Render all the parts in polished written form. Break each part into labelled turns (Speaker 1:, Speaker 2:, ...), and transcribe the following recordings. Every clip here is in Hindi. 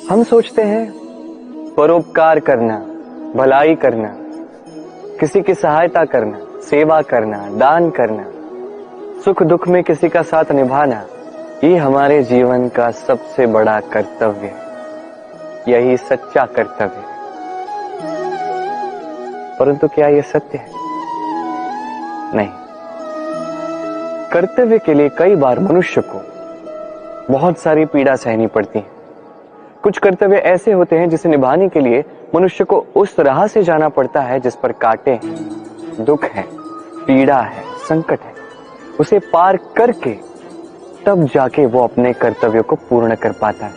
Speaker 1: हम सोचते हैं परोपकार करना, भलाई करना, किसी की सहायता करना, सेवा करना, दान करना, सुख दुख में किसी का साथ निभाना, ये हमारे जीवन का सबसे बड़ा कर्तव्य है। यही सच्चा कर्तव्य है। परंतु क्या यह सत्य है? नहीं। कर्तव्य के लिए कई बार मनुष्य को बहुत सारी पीड़ा सहनी पड़ती है। कुछ कर्तव्य ऐसे होते हैं जिसे निभाने के लिए मनुष्य को उस राह से जाना पड़ता है जिस पर कांटे हैं, दुख है, पीड़ा है, संकट है। उसे पार करके तब जाके वो अपने कर्तव्यों को पूर्ण कर पाता है।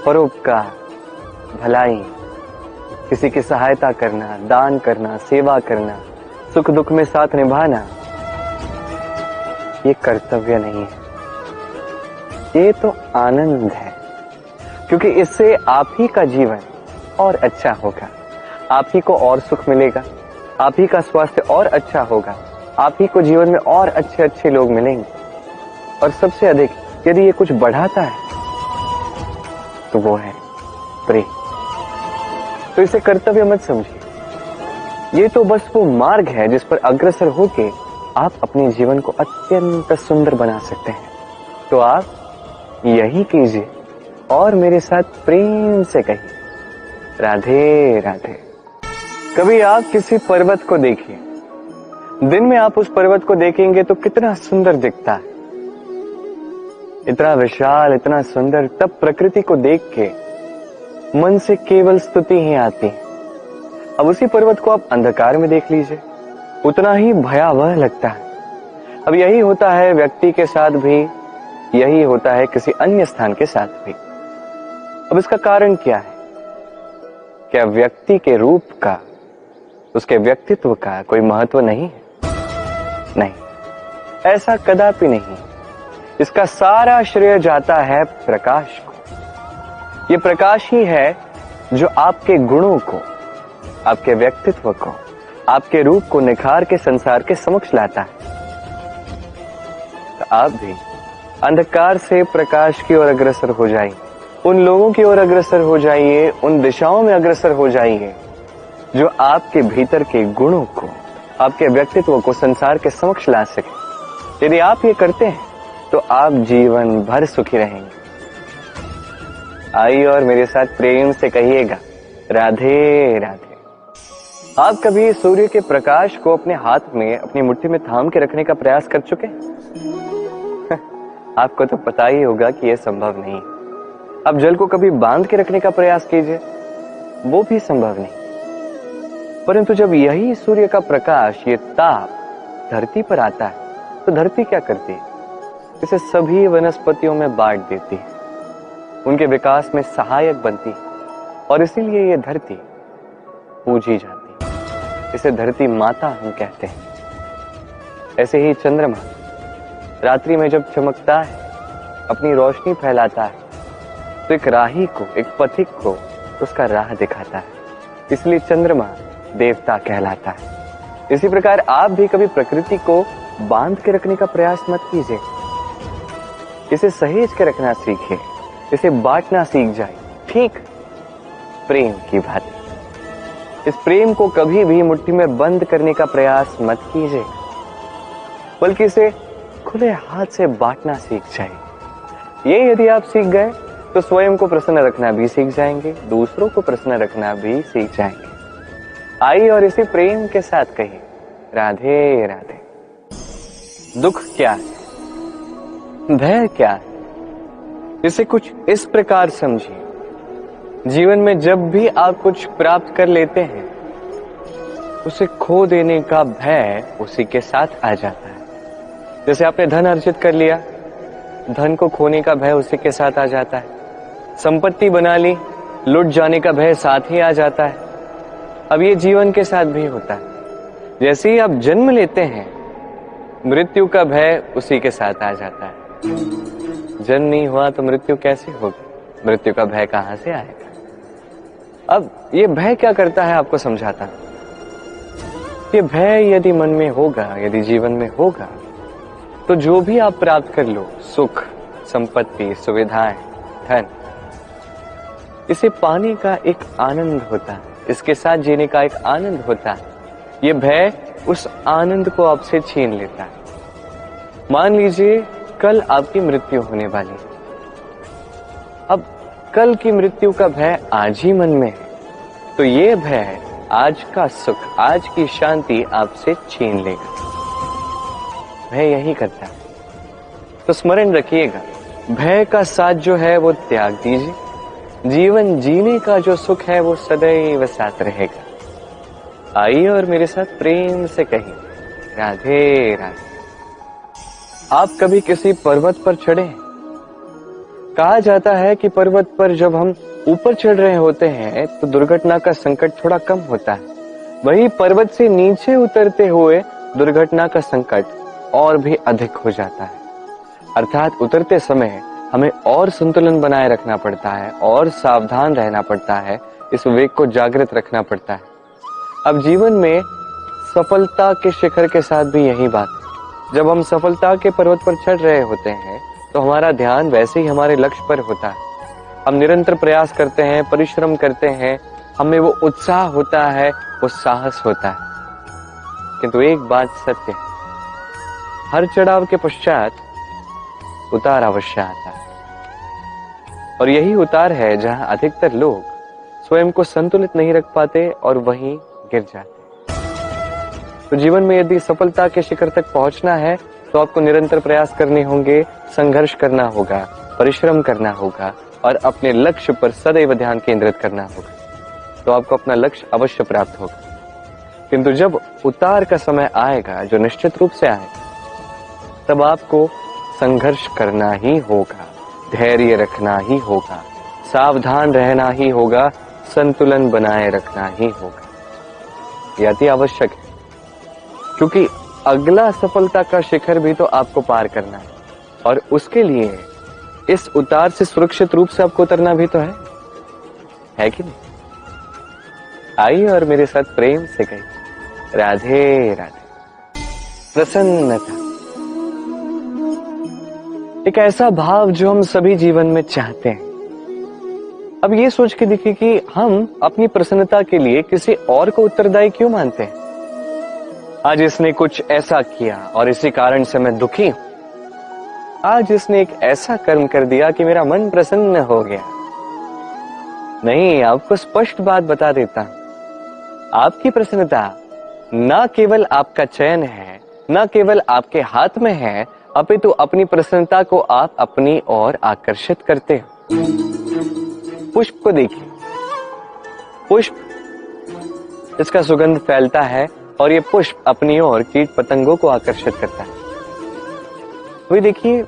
Speaker 1: परोपकार, भलाई, किसी की सहायता करना, दान करना, सेवा करना, सुख दुख में साथ निभाना, ये कर्तव्य नहीं है, ये तो आनंद है। क्योंकि इससे आप ही का जीवन और अच्छा होगा, आप ही को और सुख मिलेगा, आप ही का स्वास्थ्य और अच्छा होगा, आप ही को जीवन में और अच्छे अच्छे लोग मिलेंगे। और सबसे अधिक यदि ये कुछ बढ़ाता है तो वो है प्रेम। तो इसे कर्तव्य मत समझिए, ये तो बस वो मार्ग है जिस पर अग्रसर होके आप अपने जीवन को अत्यंत सुंदर बना सकते हैं। तो आप यही कीजिए और मेरे साथ प्रेम से कहिए, राधे राधे। कभी आप किसी पर्वत को देखिए, दिन में आप उस पर्वत को देखेंगे तो कितना सुंदर दिखता है, इतना विशाल, इतना सुंदर। तब प्रकृति को देख के मन से केवल स्तुति ही आती है। अब उसी पर्वत को आप अंधकार में देख लीजिए, उतना ही भयावह लगता है। अब यही होता है व्यक्ति के साथ भी, यही होता है किसी अन्य स्थान के साथ भी। अब इसका कारण क्या है? क्या व्यक्ति के रूप का, उसके व्यक्तित्व का कोई महत्व नहीं है? नहीं, ऐसा कदापि नहीं। इसका सारा श्रेय जाता है प्रकाश को। ये प्रकाश ही है जो आपके गुणों को, आपके व्यक्तित्व को, आपके रूप को निखार के संसार के समक्ष लाता है। तो आप भी अंधकार से प्रकाश की ओर अग्रसर हो जाइए, उन लोगों की ओर अग्रसर हो जाइए, उन दिशाओं में अग्रसर हो जाइए जो आपके भीतर के गुणों को, आपके व्यक्तित्व को संसार के समक्ष ला सके। यदि आप ये करते हैं तो आप जीवन भर सुखी रहेंगे। आइए और मेरे साथ प्रेम से कहिएगा, राधे राधे। आप कभी सूर्य के प्रकाश को अपने हाथ में, अपनी मुट्ठी में थाम के रखने का प्रयास कर चुके? आपको तो पता ही होगा कि यह संभव नहीं। अब जल को कभी बांध के रखने का प्रयास कीजिए, वो भी संभव नहीं। परंतु जब यही सूर्य का प्रकाश, ये ताप धरती पर आता है तो धरती क्या करती है? इसे सभी वनस्पतियों में बांट देती है, उनके विकास में सहायक बनती है और इसीलिए ये धरती पूजी जाती है। इसे धरती माता हम कहते हैं। ऐसे ही चंद्रमा रात्रि में जब चमकता है, अपनी रोशनी फैलाता है तो एक राही को, एक पथिक को उसका राह दिखाता है, इसलिए चंद्रमा देवता कहलाता है। इसी प्रकार आप भी कभी प्रकृति को बांध के रखने का प्रयास मत कीजिए, इसे सहेज के रखना सीखिए, इसे बांटना सीख जाए, ठीक प्रेम की भांति। इस प्रेम को कभी भी मुट्ठी में बंद करने का प्रयास मत कीजिए, बल्कि इसे खुले हाथ से बांटना सीख जाइए। ये यदि आप सीख गए तो स्वयं को प्रसन्न रखना भी सीख जाएंगे, दूसरों को प्रसन्न रखना भी सीख जाएंगे। आइए और इसे प्रेम के साथ कहिए, राधे राधे। दुख क्या है? भय क्या है? इसे कुछ इस प्रकार समझिए, जीवन में जब भी आप कुछ प्राप्त कर लेते हैं उसे खो देने का भय उसी के साथ आ जाता है। जैसे आपने धन अर्जित कर लिया, धन को खोने का भय उसी के साथ आ जाता है। संपत्ति बना ली, लुट जाने का भय साथ ही आ जाता है। अब ये जीवन के साथ भी होता है। जैसे ही आप जन्म लेते हैं, मृत्यु का भय उसी के साथ आ जाता है। जन्म नहीं हुआ तो मृत्यु कैसे होगी? मृत्यु का भय कहां से आएगा? अब ये भय क्या करता है आपको समझाता हूं। ये भय यदि मन में होगा, यदि जीवन में होगा, तो जो भी आप प्राप्त कर लो, सुख, संपत्ति, सुविधाएं, धन, इसे पाने का एक आनंद होता है, इसके साथ जीने का एक आनंद होता है। ये भय उस आनंद को आपसे छीन लेता है। मान लीजिए कल आपकी मृत्यु होने वाली है। अब कल की मृत्यु का भय आज ही मन में है, तो ये भय आज का सुख, आज की शांति आपसे छीन लेगा। भय यही करता है। तो स्मरण रखिएगा, भय का साथ जो है वो त्याग दीजिए। जीवन जीने का जो सुख है वो सदैव साथ रहेगा। आइए और मेरे साथ प्रेम से कहिए, राधे राधे। आप कभी किसी पर्वत पर चढ़े हैं? कहा जाता है कि पर्वत पर जब हम ऊपर चढ़ रहे होते हैं तो दुर्घटना का संकट थोड़ा कम होता है, वहीं पर्वत से नीचे उतरते हुए दुर्घटना का संकट और भी अधिक हो जाता है। अर्थात उतरते समय हमें और संतुलन बनाए रखना पड़ता है और सावधान रहना पड़ता है, इस विवेक को जागृत रखना पड़ता है। अब जीवन में सफलता के शिखर के साथ भी यही बात है। जब हम सफलता के पर्वत पर चढ़ रहे होते हैं तो हमारा ध्यान वैसे ही हमारे लक्ष्य पर होता है। हम निरंतर प्रयास करते हैं, परिश्रम करते हैं, हमें वो उत्साह होता है, वो साहस होता है। किंतु एक बात सत्य है, हर चढ़ाव के पश्चात उतार अवश्य आता है, और यही उतार है जहां अधिकतर लोग स्वयं को संतुलित नहीं रख पाते और वहीं गिर जाते। तो जीवन में यदि सफलता के शिखर तक पहुंचना है तो आपको निरंतर प्रयास करने होंगे, संघर्ष करना होगा, परिश्रम करना होगा और अपने लक्ष्य पर सदैव ध्यान केंद्रित करना होगा, तो आपको अपना लक्ष्य अवश्य प्राप्त होगा। किंतु जब उतार का समय आएगा, जो निश्चित रूप से आएगा, तब आपको संघर्ष करना ही होगा, धैर्य रखना ही होगा, सावधान रहना ही होगा, संतुलन बनाए रखना ही होगा। यह अति आवश्यक है, क्योंकि अगला सफलता का शिखर भी तो आपको पार करना है और उसके लिए इस उतार से सुरक्षित रूप से आपको उतरना भी तो है कि नहीं? आइए और मेरे साथ प्रेम से कहिए, राधे राधे। प्रसन्नता एक ऐसा भाव जो हम सभी जीवन में चाहते हैं। अब ये सोच के देखिए कि हम अपनी प्रसन्नता के लिए किसी और को उत्तरदायी क्यों मानते हैं। आज इसने कुछ ऐसा किया और इसी कारण से मैं दुखी हूं। आज इसने एक ऐसा कर्म कर दिया कि मेरा मन प्रसन्न हो गया। नहीं, आपको स्पष्ट बात बता देता हूं, आपकी प्रसन्नता न केवल आपका चयन है, न केवल आपके हाथ में है, अपितु अपनी प्रसन्नता को आप अपनी ओर आकर्षित करते हो। पुष्प को देखिए, पुष्प इसका सुगंध फैलता है और ये पुष्प अपनी ओर कीट पतंगों को आकर्षित करता है। वही देखिए,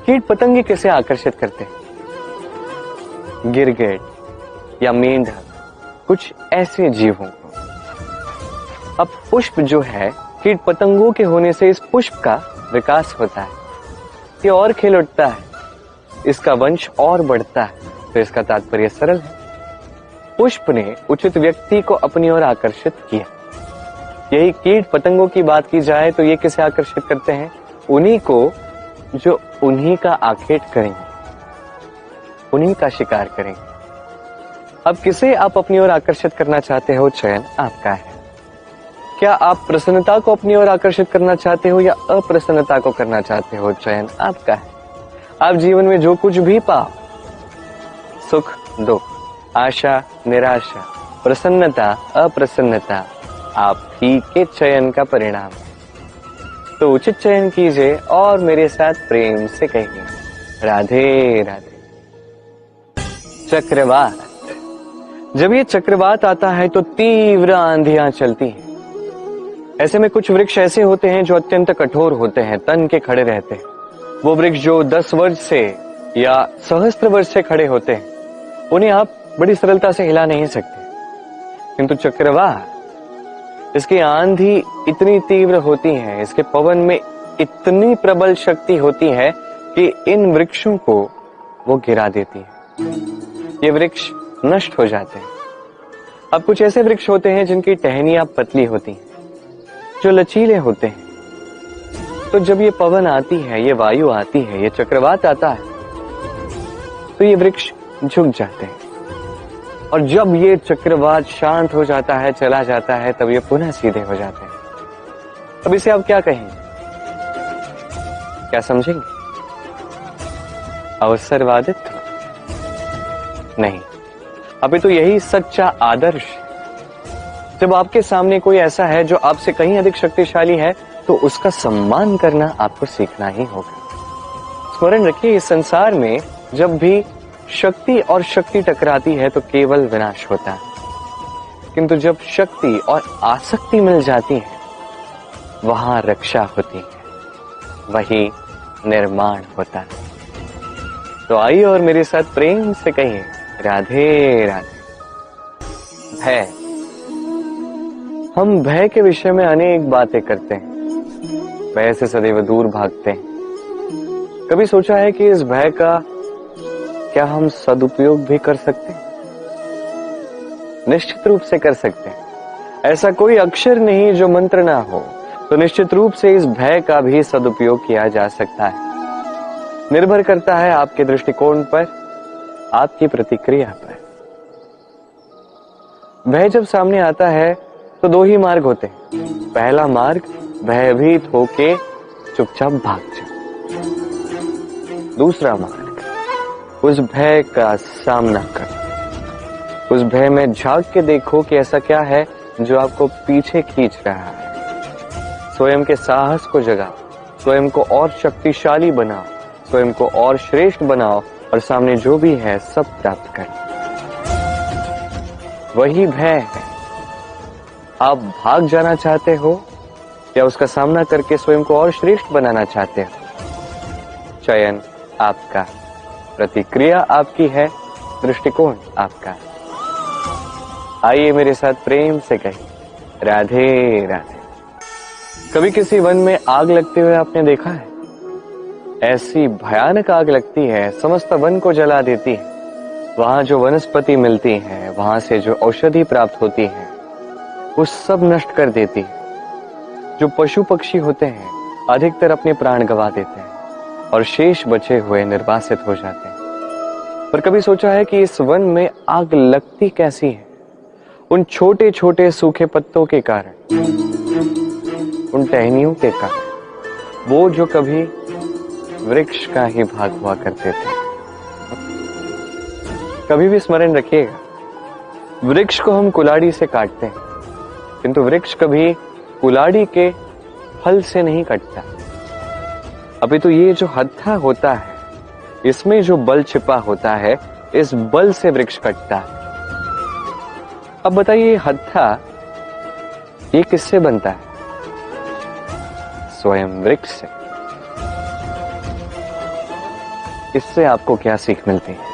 Speaker 1: कीट पतंगे कैसे आकर्षित करते हैं? गिरगिट या मेंढक, कुछ ऐसे जीवों को। अब पुष्प जो है, कीट पतंगों के होने से इस पुष्प का विकास होता है, ये और खिल उठता है, इसका वंश और बढ़ता है। तो इसका तात्पर्य सरल है, पुष्प ने उचित व्यक्ति को अपनी ओर आकर्षित किया। यही कीट पतंगों की बात की जाए तो ये किसे आकर्षित करते हैं? उन्हीं को जो उन्हीं का आखेट करेंगे, उन्हीं का शिकार करेंगे। अब किसे आप अपनी ओर आकर्षित करना चाहते हो, चयन आपका है। क्या आप प्रसन्नता को अपनी ओर आकर्षित करना चाहते हो या अप्रसन्नता को करना चाहते हो, चयन आपका है। आप जीवन में जो कुछ भी पाओ, सुख दुख, आशा निराशा, प्रसन्नता अप्रसन्नता, आप ही के चयन का परिणाम है। तो उचित चयन कीजिए और मेरे साथ प्रेम से कहिए, राधे राधे। चक्रवात, जब ये चक्रवात आता है तो तीव्र आंधियां चलती हैं। ऐसे में कुछ वृक्ष ऐसे होते हैं जो अत्यंत कठोर होते हैं, तन के खड़े रहते हैं। वो वृक्ष जो 10 वर्ष से या सहस्त्र वर्ष से खड़े होते हैं, उन्हें आप बड़ी सरलता से हिला नहीं सकते। किंतु चक्रवात, इसकी आंधी इतनी तीव्र होती है, इसके पवन में इतनी प्रबल शक्ति होती है कि इन वृक्षों को वो गिरा देती है। ये वृक्ष नष्ट हो जाते हैं। अब कुछ ऐसे वृक्ष होते हैं जिनकी टहनियां पतली होती हैं, जो लचीले होते हैं। तो जब ये पवन आती है, ये वायु आती है, ये चक्रवात आता है, तो ये वृक्ष झुक जाते हैं। और जब ये चक्रवात शांत हो जाता है, चला जाता है, तब ये पुनः सीधे हो जाते हैं। अब इसे आप क्या कहेंगे? क्या समझेंगे? अवसरवादित्व? नहीं, अभी तो यही सच्चा आदर्श है। जब आपके सामने कोई ऐसा है जो आपसे कहीं अधिक शक्तिशाली है, तो उसका सम्मान करना आपको सीखना ही होगा। स्मरण रखिए, इस संसार में जब भी शक्ति और शक्ति टकराती है तो केवल विनाश होता है, किंतु जब शक्ति और आसक्ति मिल जाती है, वहां रक्षा होती है, वही निर्माण होता है। तो आइए और मेरे साथ प्रेम से कहिए, राधे राधे। भय। हम भय के विषय में अनेक बातें करते हैं, भय से सदैव दूर भागते हैं। कभी सोचा है कि इस भय का क्या हम सदुपयोग भी कर सकते हैं? निश्चित रूप से कर सकते हैं। ऐसा कोई अक्षर नहीं जो मंत्र ना हो, तो निश्चित रूप से इस भय का भी सदुपयोग किया जा सकता है। निर्भर करता है आपके दृष्टिकोण पर, आपकी प्रतिक्रिया पर। भय जब सामने आता है तो दो ही मार्ग होते हैं। पहला मार्ग, भयभीत होके चुपचाप भाग जाओ। दूसरा मार्ग, उस भय का सामना करो। उस भय में झांक के देखो कि ऐसा क्या है जो आपको पीछे खींच रहा है। स्वयं के साहस को जगाओ, स्वयं को और शक्तिशाली बनाओ, स्वयं को और श्रेष्ठ बनाओ, और सामने जो भी है सब प्राप्त करो। वही भय है। आप भाग जाना चाहते हो या उसका सामना करके स्वयं को और श्रेष्ठ बनाना चाहते हो? चयन आपका, प्रतिक्रिया आपकी है, दृष्टिकोण आपका। आइए मेरे साथ प्रेम से कहिए, राधे राधे। कभी किसी वन में आग लगते हुए आपने देखा है? ऐसी भयानक आग लगती है, समस्त वन को जला देती है। वहां जो वनस्पति मिलती है, वहां से जो औषधि प्राप्त होती है, वो सब नष्ट कर देती है। जो पशु पक्षी होते हैं अधिकतर अपने प्राण गंवा देते हैं और शेष बचे हुए निर्वासित हो जाते हैं। पर कभी सोचा है कि इस वन में आग लगती कैसी है? उन छोटे छोटे सूखे पत्तों के कारण, उन टहनियों के कारण, वो जो कभी वृक्ष का ही भाग हुआ करते थे। कभी भी स्मरण रखिएगा, वृक्ष को हम कुल्हाड़ी से काटते हैं, किंतु वृक्ष कभी कुल्हाड़ी के फल से नहीं कटता। अभी तो ये जो हत्था होता है, इसमें जो बल छिपा होता है, इस बल से वृक्ष कटता है। अब बताइए, हत्था ये किससे बनता है? स्वयं वृक्ष से। इससे आपको क्या सीख मिलती है?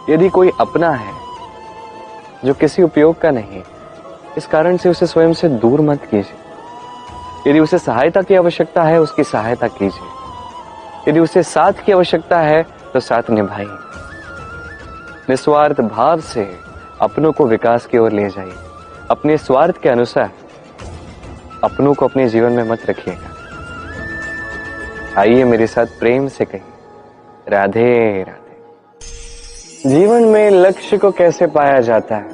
Speaker 1: यदि कोई अपना है जो किसी उपयोग का नहीं, इस कारण से उसे स्वयं से दूर मत कीजिए। यदि उसे सहायता की आवश्यकता है, उसकी सहायता कीजिए। यदि उसे साथ की आवश्यकता है, तो साथ निभाइए। निस्वार्थ भाव से अपनों को विकास की ओर ले जाइए। अपने स्वार्थ के अनुसार अपनों को अपने जीवन में मत रखिएगा। आइए मेरे साथ प्रेम से कहिए, राधे राधे। जीवन में लक्ष्य को कैसे पाया जाता है?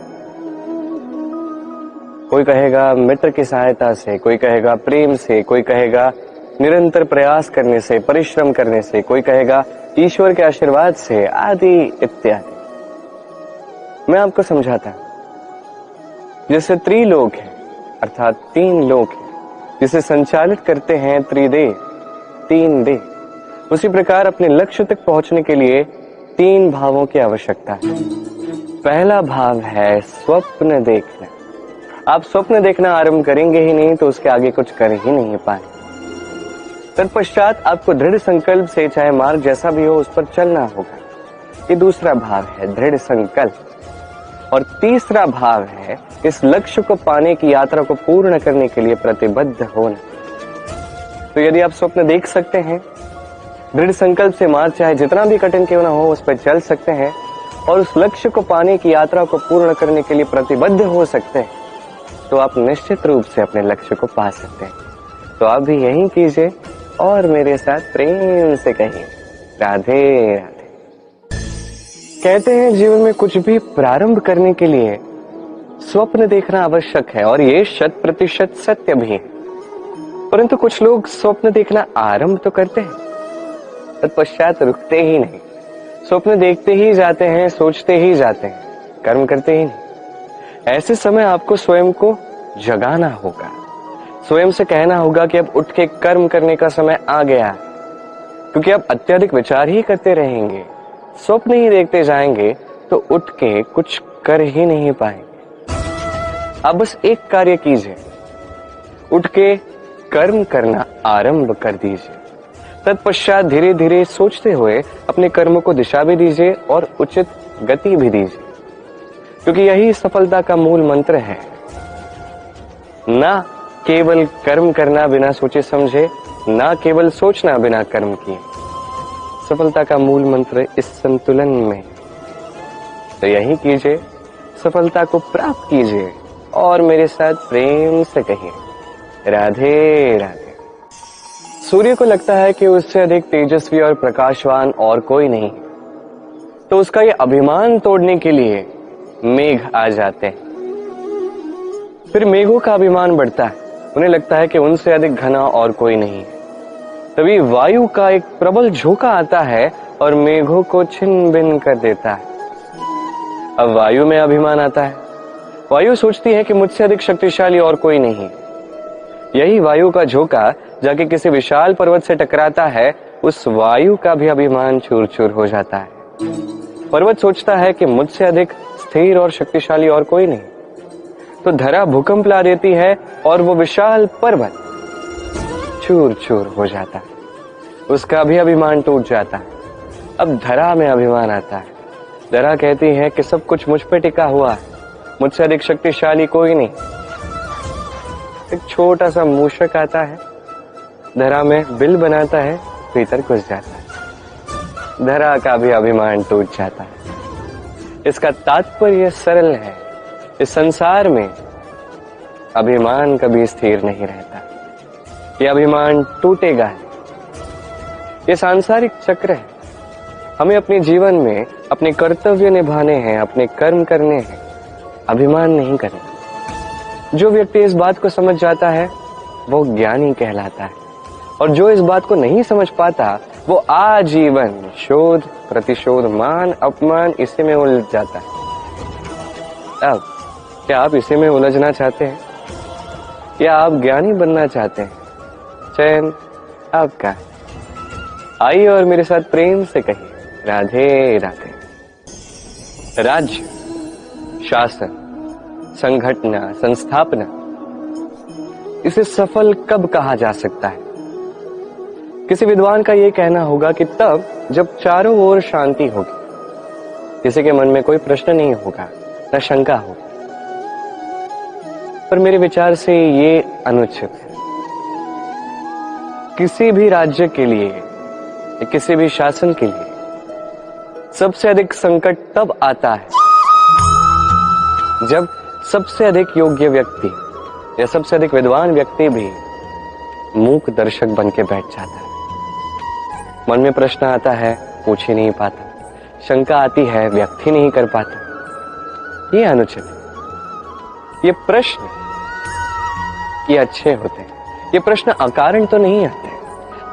Speaker 1: कोई कहेगा मित्र की सहायता से, कोई कहेगा प्रेम से, कोई कहेगा निरंतर प्रयास करने से, परिश्रम करने से, कोई कहेगा ईश्वर के आशीर्वाद से, आदि इत्यादि। मैं आपको समझाता हूं। जैसे त्रिलोक है, अर्थात तीन लोक है, जिसे संचालित करते हैं त्रिदेव, तीन देव, उसी प्रकार अपने लक्ष्य तक पहुंचने के लिए तीन भावों की आवश्यकता है। पहला भाव है स्वप्न देखना। आप स्वप्न देखना आरंभ करेंगे ही नहीं तो उसके आगे कुछ कर ही नहीं पाएंगे। तत्पश्चात आपको दृढ़ संकल्प से, चाहे मार्ग जैसा भी हो, उस पर चलना होगा। ये दूसरा भाव है, दृढ़ संकल्प। और तीसरा भाव है इस लक्ष्य को पाने की यात्रा को पूर्ण करने के लिए प्रतिबद्ध होना। तो यदि आप स्वप्न देख सकते हैं, दृढ़ संकल्प से मार्ग चाहे जितना भी कठिन क्यों ना हो उस पर चल सकते हैं, और उस लक्ष्य को पाने की यात्रा को पूर्ण करने के लिए प्रतिबद्ध हो सकते हैं, तो आप निश्चित रूप से अपने लक्ष्य को पा सकते हैं। तो आप भी यही कीजिए और मेरे साथ प्रेम से कहिए, राधे राधे। कहते हैं जीवन में कुछ भी प्रारंभ करने के लिए स्वप्न देखना आवश्यक है, और ये 100% सत्य भी है। परंतु कुछ लोग स्वप्न देखना आरंभ तो करते हैं, तत्पश्चात रुकते ही नहीं। स्वप्न देखते ही जाते हैं, सोचते ही जाते हैं, कर्म करते ही नहीं। ऐसे समय आपको स्वयं को जगाना होगा, स्वयं से कहना होगा कि अब उठ के कर्म करने का समय आ गया है। क्योंकि आप अत्यधिक विचार ही करते रहेंगे, स्वप्न ही देखते जाएंगे, तो उठ के कुछ कर ही नहीं पाएंगे। अब बस एक कार्य कीजिए, उठ के कर्म करना आरंभ कर दीजिए। तत्पश्चात धीरे धीरे सोचते हुए अपने कर्म को दिशा भी दीजिए और उचित गति भी दीजिए, क्योंकि यही सफलता का मूल मंत्र है। ना केवल कर्म करना बिना सोचे समझे, ना केवल सोचना बिना कर्म किए। सफलता का मूल मंत्र इस संतुलन में, तो यही कीजिए, सफलता को प्राप्त कीजिए और मेरे साथ प्रेम से कहिए, राधे राधे। सूर्य को लगता है कि उससे अधिक तेजस्वी और प्रकाशवान और कोई नहीं, तो उसका ये अभिमान तोड़ने के लिए मेघ आ जाते हैं। फिर मेघों का अभिमान बढ़ता है, उन्हें लगता है कि उनसे अधिक घना और कोई नहीं है। तभी वायु का एक प्रबल झोंका आता है और मेघों को छिन्न भिन्न कर देता है। अब वायु में अभिमान आता है। वायु सोचती है कि मुझसे अधिक शक्तिशाली और कोई नहीं। यही वायु का झोंका जाके किसी विशाल पर्वत से टकराता है, उस वायु का भी अभिमान चूर चूर हो जाता है। पर्वत सोचता है कि मुझसे अधिक स्थिर और शक्तिशाली और कोई नहीं, तो धरा भूकंप ला देती है और वो विशाल पर्वत चूर चूर हो जाता है, उसका भी अभिमान टूट जाता है। अब धरा में अभिमान आता है। धरा कहती है कि सब कुछ मुझ पे टिका हुआ है, मुझसे अधिक शक्तिशाली कोई नहीं। एक छोटा सा मूषक आता है, धरा में बिल बनाता है, भीतर घुस जाता है। धरा का भी अभिमान टूट जाता है। इसका तात्पर्य सरल है, इस संसार में अभिमान कभी स्थिर नहीं रहता, ये अभिमान टूटेगा। ये सांसारिक चक्र है। हमें अपने जीवन में अपने कर्तव्य निभाने हैं, अपने कर्म करने हैं, अभिमान नहीं करना। जो व्यक्ति इस बात को समझ जाता है वो ज्ञानी कहलाता है, और जो इस बात को नहीं समझ पाता वो आजीवन शोध प्रतिशोध मान अपमान इसी में उलझ जाता है। अब क्या आप इसी में उलझना चाहते हैं या आप ज्ञानी बनना चाहते हैं? चयन आपका। आइए और मेरे साथ प्रेम से कहिए, राधे राधे। राज्य, शासन, संगठना, संस्थापना, इसे सफल कब कहा जा सकता है? किसी विद्वान का यह कहना होगा कि तब जब चारों ओर शांति होगी, किसी के मन में कोई प्रश्न नहीं होगा, न शंका होगी। पर मेरे विचार से ये अनुचित है। किसी भी राज्य के लिए, किसी भी शासन के लिए सबसे अधिक संकट तब आता है जब सबसे अधिक योग्य व्यक्ति या सबसे अधिक विद्वान व्यक्ति भी मूक दर्शक बन के बैठ जाता है। मन में प्रश्न आता है, पूछ ही नहीं पाता, शंका आती है, व्यक्त ही नहीं कर पाता। ये अनुचित है। ये प्रश्न ये अच्छे होते हैं। ये प्रश्न अकारण तो नहीं आते,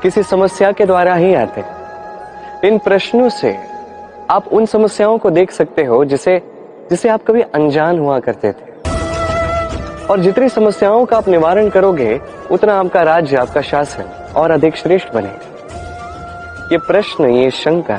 Speaker 1: किसी समस्या के द्वारा ही आते हैं। इन प्रश्नों से आप उन समस्याओं को देख सकते हो जिसे आप कभी अनजान हुआ करते थे, और जितनी समस्याओं का आप निवारण करोगे उतना आपका राज्य, आपका शासन और अधिक श्रेष्ठ बनेगा। ये प्रश्न, ये शंका,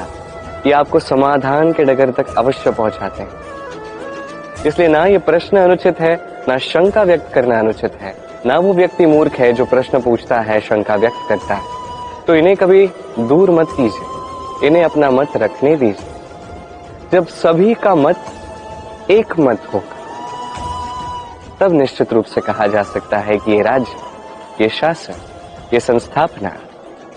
Speaker 1: ये आपको समाधान के डगर तक अवश्य पहुंचाते हैं। इसलिए ना ये प्रश्न अनुचित है, ना शंका व्यक्त करना अनुचित है, ना वो व्यक्ति मूर्ख है जो प्रश्न पूछता है, शंका व्यक्त करता है। तो इन्हें कभी दूर मत कीजिए, इन्हें अपना मत रखने दीजिए। जब सभी का मत एक मत होगा, तब निश्चित रूप से कहा जा सकता है कि ये राज्य, ये शासन, ये संस्थापना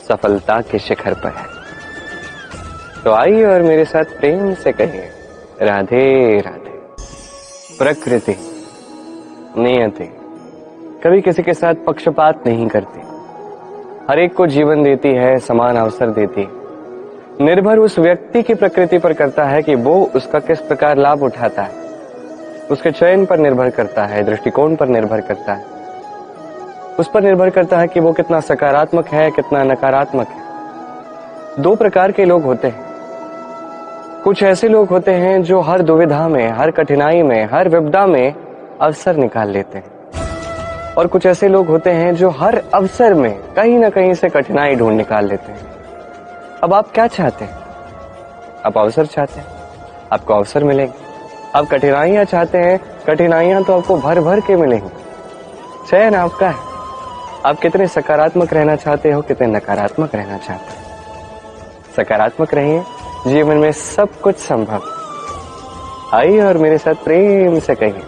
Speaker 1: सफलता के शिखर पर है। तो आइए और मेरे साथ प्रेम से कहिए, राधे राधे। प्रकृति, नियति कभी किसी के साथ पक्षपात नहीं करती, हर एक को जीवन देती है, समान अवसर देती है। निर्भर उस व्यक्ति की प्रकृति पर करता है कि वो उसका किस प्रकार लाभ उठाता है। उसके चयन पर निर्भर करता है, दृष्टिकोण पर निर्भर करता है, उस पर निर्भर करता है कि वो कितना सकारात्मक है, कितना नकारात्मक है। दो प्रकार के लोग होते हैं। कुछ ऐसे लोग होते हैं जो हर दुविधा में, हर कठिनाई में, हर विपदा में अवसर निकाल लेते हैं, और कुछ ऐसे लोग होते हैं जो हर अवसर में कहीं ना कहीं से कठिनाई ढूंढ निकाल लेते हैं। अब आप क्या चाहते हैं? आप अवसर चाहते हैं, आपको अवसर मिलेंगे। आप कठिनाइयां चाहते हैं, कठिनाइयां तो आपको भर भर के मिलेंगी। चयन आपका है, आप कितने सकारात्मक रहना चाहते हो, कितने नकारात्मक रहना चाहते हो। सकारात्मक रहिए, जीवन में सब कुछ संभव। आइए और मेरे साथ प्रेम से कहिए,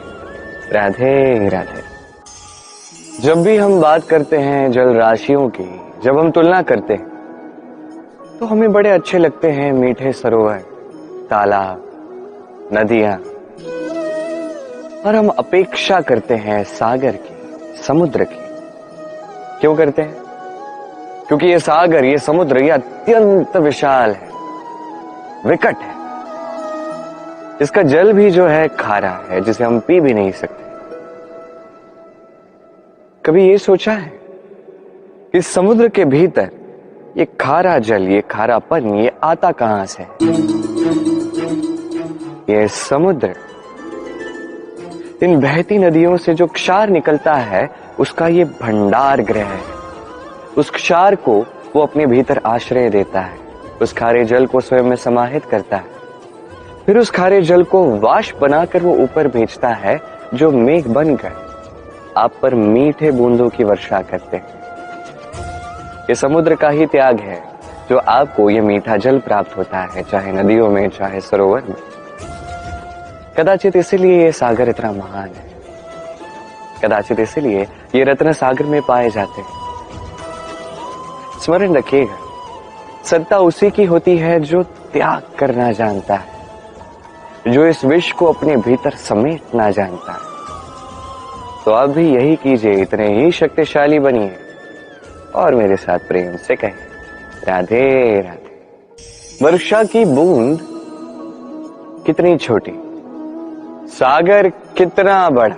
Speaker 1: राधे राधे। जब भी हम बात करते हैं जल राशियों की, जब हम तुलना करते हैं, तो हमें बड़े अच्छे लगते हैं मीठे सरोवर, तालाब, नदियां, और हम अपेक्षा करते हैं सागर की, समुद्र की। क्यों करते हैं? क्योंकि ये सागर, ये समुद्र, ये अत्यंत विशाल है, विकट है। इसका जल भी जो है खारा है, जिसे हम पी भी नहीं सकते। कभी ये सोचा है कि समुद्र के भीतर ये खारा जल, ये खारापन, ये आता कहां से? ये समुद्र, इन बहती नदियों से जो क्षार निकलता है, उसका ये भंडार गृह है। उस क्षार को वो अपने भीतर आश्रय देता है, उस खारे जल को स्वयं में समाहित करता है, फिर उस खारे जल को वाष्प बनाकर वो ऊपर भेजता है, जो मेघ बनकर आप पर मीठे बूंदों की वर्षा करते हैं। ये समुद्र का ही त्याग है जो आपको ये मीठा जल प्राप्त होता है, चाहे नदियों में, चाहे सरोवर में। कदाचित इसीलिए ये सागर इतना महान है, कदाचित इसीलिए ये रत्न सागर में पाए जाते हैं। स्मरण रखिएगा, सत्ता उसी की होती है जो त्याग करना जानता है, जो इस विष को अपने भीतर समेटना जानता है। तो आप भी यही कीजिए, इतने ही शक्तिशाली बनिए और मेरे साथ प्रेम से कहें, राधे राधे। वर्षा की बूंद कितनी छोटी, सागर कितना बड़ा,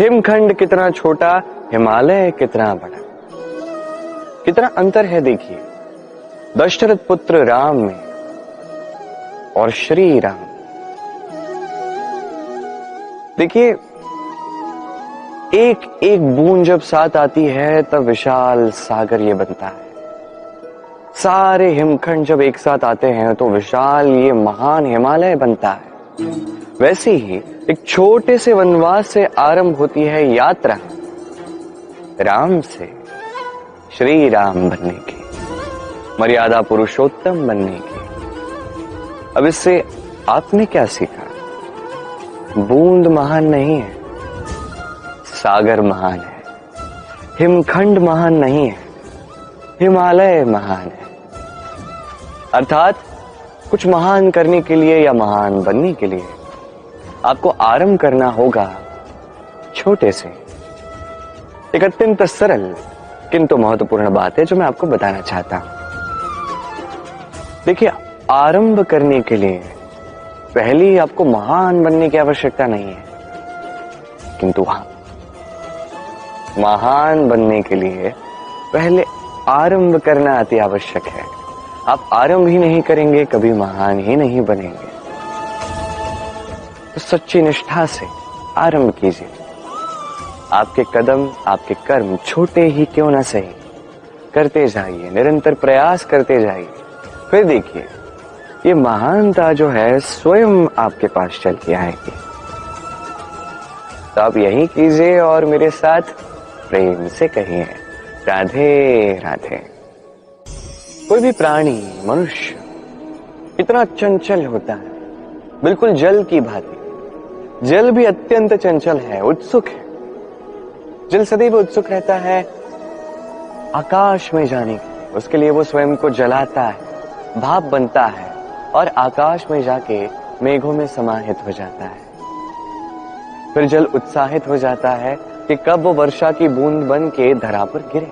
Speaker 1: हिमखंड कितना छोटा, हिमालय कितना बड़ा। कितना अंतर है देखिए दशरथ पुत्र राम में और श्री राम। देखिए, एक एक बूंद जब साथ आती है तब विशाल सागर ये बनता है। सारे हिमखंड जब एक साथ आते हैं तो विशाल ये महान हिमालय बनता है। वैसे ही एक छोटे से वनवास से आरंभ होती है यात्रा, राम से श्री राम बनने की, मर्यादा पुरुषोत्तम बनने की। अब इससे आपने क्या सीखा? बूंद महान नहीं है, सागर महान है। हिमखंड महान नहीं है, हिमालय महान है। अर्थात कुछ महान करने के लिए या महान बनने के लिए आपको आरंभ करना होगा छोटे से। एक अत्यंत सरल किंतु महत्वपूर्ण बात है जो मैं आपको बताना चाहता हूं। देखिए, आरंभ करने के लिए पहले आपको महान बनने की आवश्यकता नहीं है, किंतु हां, महान बनने के लिए पहले आरंभ करना अति आवश्यक है। आप आरंभ ही नहीं करेंगे, कभी महान ही नहीं बनेंगे। तो सच्ची निष्ठा से आरंभ कीजिए। आपके कदम, आपके कर्म छोटे ही क्यों ना सही, करते जाइए, निरंतर प्रयास करते जाइए। फिर देखिए, ये महानता जो है स्वयं आपके पास चल के आएगी। तो आप यही कीजिए और मेरे साथ प्रेम से कहिए, राधे राधे। कोई भी प्राणी, मनुष्य इतना चंचल होता है, बिल्कुल जल की भांति। जल भी अत्यंत चंचल है, उत्सुक है। जल सदैव उत्सुक रहता है आकाश में जाने के लिए। उसके लिए वो स्वयं को जलाता है, भाप बनता है और आकाश में जाके मेघों में समाहित हो जाता है। फिर जल उत्साहित हो जाता है कि कब वो वर्षा की बूंद बन के धरा पर गिरे।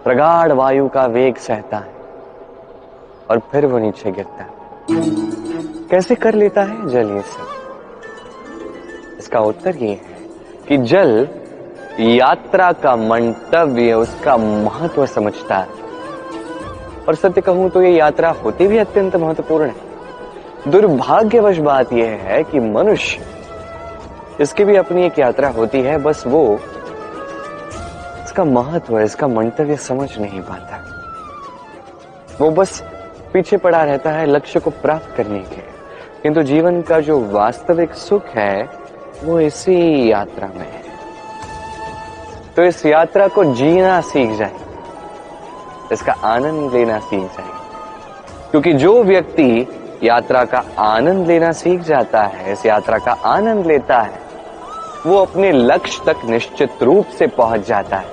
Speaker 1: प्रगाढ़ वायु का वेग सहता है, और फिर वो नीचे गिरता। कैसे कर लेता है जल ये सब? इसका उत्तर ये है कि जल यात्रा का मंतव्य, उसका महत्व समझता है। और सत्य कहूं तो ये यात्रा होती भी अत्यंत महत्वपूर्ण है। दुर्भाग्यवश बात यह है कि मनुष्य, इसकी भी अपनी एक यात्रा होती है, बस वो इसका महत्व, इसका मंतव्य समझ नहीं पाता। वो बस पीछे पड़ा रहता है लक्ष्य को प्राप्त करने के। किंतु जीवन का जो वास्तविक सुख है वो इसी यात्रा में है। तो इस यात्रा को जीना सीख जाए, इसका आनंद लेना सीख जाए। क्योंकि जो व्यक्ति यात्रा का आनंद लेना सीख जाता है, इस यात्रा का आनंद लेता है, वो अपने लक्ष्य तक निश्चित रूप से पहुंच जाता है।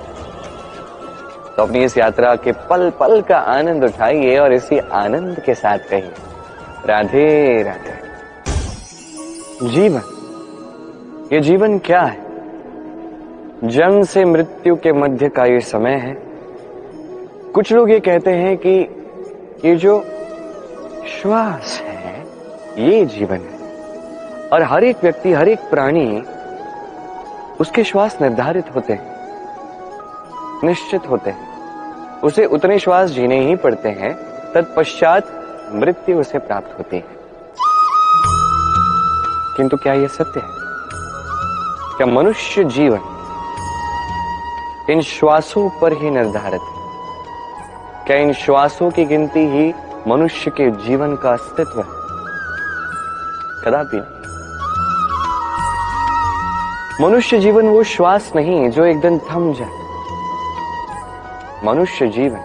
Speaker 1: तो अपनी इस यात्रा के पल पल का आनंद उठाइए और इसी आनंद के साथ कहिए राधे राधे। जीवन, ये जीवन क्या है? जन्म से मृत्यु के मध्य का ये समय है। कुछ लोग ये कहते हैं कि ये जो श्वास है ये जीवन है। और हर एक व्यक्ति, हर एक प्राणी, उसके श्वास निर्धारित होते हैं, निश्चित होते हैं। उसे उतने श्वास जीने ही पड़ते हैं, तत्पश्चात मृत्यु उसे प्राप्त होती है। किंतु क्या यह सत्य है? क्या मनुष्य जीवन इन श्वासों पर ही निर्धारित है? क्या इन श्वासों की गिनती ही मनुष्य के जीवन का अस्तित्व है? कदापि नहीं। मनुष्य जीवन वो श्वास नहीं जो एक दिन थम जाए। मनुष्य जीवन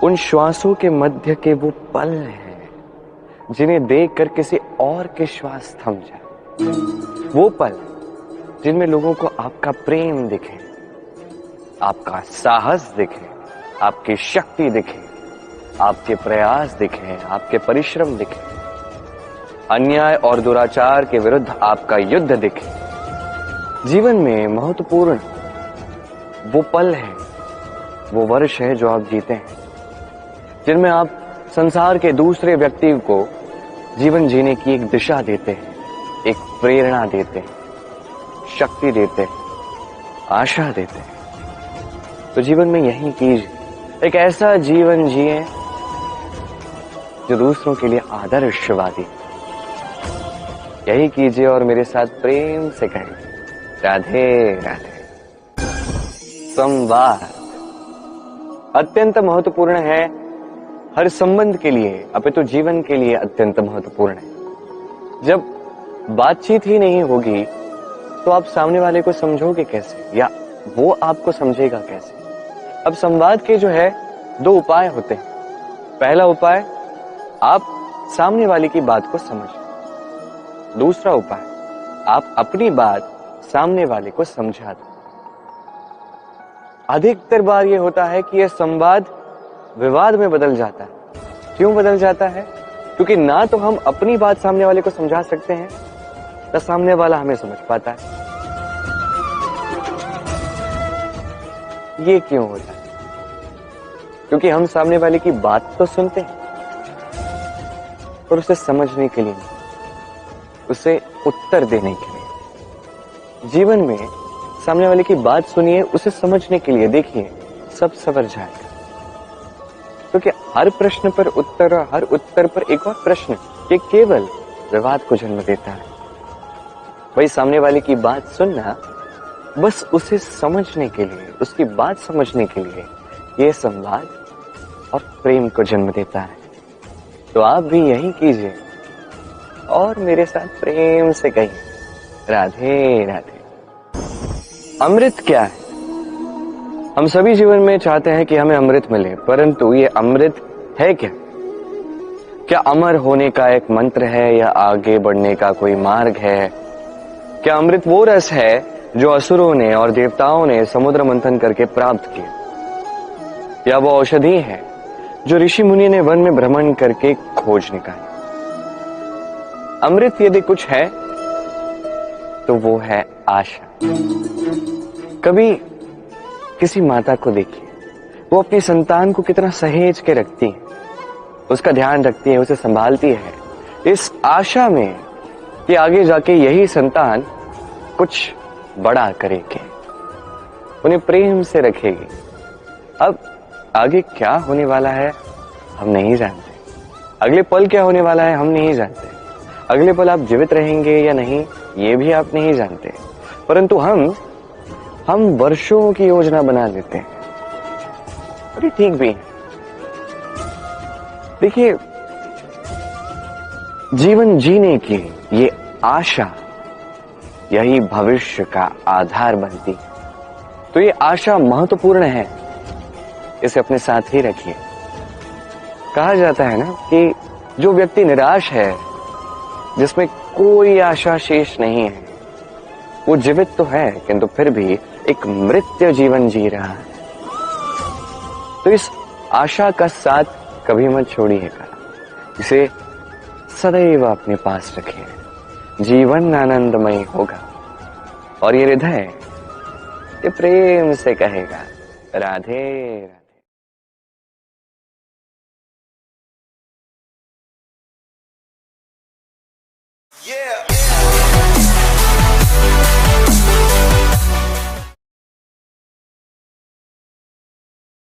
Speaker 1: उन श्वासों के मध्य के वो पल हैं जिन्हें देखकर किसी और के श्वास थम जाए। वो पल जिनमें लोगों को आपका प्रेम दिखे, आपका साहस दिखे, आपकी शक्ति दिखे, आपके प्रयास दिखे, आपके परिश्रम दिखे, अन्याय और दुराचार के विरुद्ध आपका युद्ध दिखे। जीवन में महत्वपूर्ण वो पल है, वो वर्ष है जो आप जीते हैं, जिनमें आप संसार के दूसरे व्यक्ति को जीवन जीने की एक दिशा देते हैं, एक प्रेरणा देते हैं, शक्ति देते हैं, आशा देते हैं। तो जीवन में यही कीजिए, एक ऐसा जीवन जिए जो दूसरों के लिए आदर्शवादी। यही कीजिए और मेरे साथ प्रेम से कहें राधे राधे। संवाद अत्यंत महत्वपूर्ण है, हर संबंध के लिए, अपितु जीवन के लिए अत्यंत महत्वपूर्ण है। जब बातचीत ही नहीं होगी तो आप सामने वाले को समझोगे कैसे, या वो आपको समझेगा कैसे? अब संवाद के जो है दो उपाय होते हैं। पहला उपाय, आप सामने वाले की बात को समझें। दूसरा उपाय, आप अपनी बात सामने वाले को समझा दो। अधिकतर बार यह होता है कि यह संवाद विवाद में बदल जाता है। क्यों बदल जाता है? क्योंकि ना तो हम अपनी बात सामने वाले को समझा सकते हैं, ना सामने वाला हमें समझ पाता है। ये क्यों होता है? क्योंकि हम सामने वाले की बात तो सुनते हैं पर उसे समझने के लिए नहीं, उसे उत्तर देने के लिए। जीवन में सामने वाले की बात सुनिए, उसे समझने के लिए देखिए, सब सवर जाएगा। क्योंकि हर प्रश्न पर उत्तर और हर उत्तर पर एक और प्रश्न, ये केवल विवाद को जन्म देता है। वही सामने वाले की बात सुनना बस उसे समझने के लिए, उसकी बात समझने के लिए, ये संवाद और प्रेम को जन्म देता है। तो आप भी यही कीजिए और मेरे साथ प्रेम से कहिए राधे राधे। अमृत क्या है? हम सभी जीवन में चाहते हैं कि हमें अमृत मिले, परंतु ये अमृत है क्या? क्या अमर होने का एक मंत्र है या आगे बढ़ने का कोई मार्ग है? क्या अमृत वो रस है जो असुरों ने और देवताओं ने समुद्र मंथन करके प्राप्त किया? या वो औषधि है जो ऋषि मुनि ने वन में भ्रमण करके खोज निकाली? अमृत यदि कुछ है तो वो है आशा। कभी किसी माता को देखिए, वो अपनी संतान को कितना सहेज के रखती है, उसका ध्यान रखती है, उसे संभालती है, इस आशा में कि आगे जाके यही संतान कुछ बड़ा करेगी, उन्हें प्रेम से रखेगी। अब आगे क्या होने वाला है हम नहीं जानते, अगले पल क्या होने वाला है हम नहीं जानते, अगले पल आप जीवित रहेंगे या नहीं ये भी आप नहीं जानते, परंतु हम वर्षों की योजना बना लेते हैं। और ये ठीक भी है। देखिए, जीवन जीने की ये आशा यही भविष्य का आधार बनती है। तो ये आशा महत्वपूर्ण है, इसे अपने साथ ही रखिए। कहा जाता है ना कि जो व्यक्ति निराश है, जिसमें कोई आशा शेष नहीं है, वो जीवित तो है किंतु फिर भी एक मृत्यु जीवन जी रहा है। तो इस आशा का साथ कभी मत छोड़िएगा, इसे सदैव अपने पास रखिए। जीवन आनंदमय होगा और ये हृदय ये प्रेम से कहेगा राधे राधे।
Speaker 2: Yeah.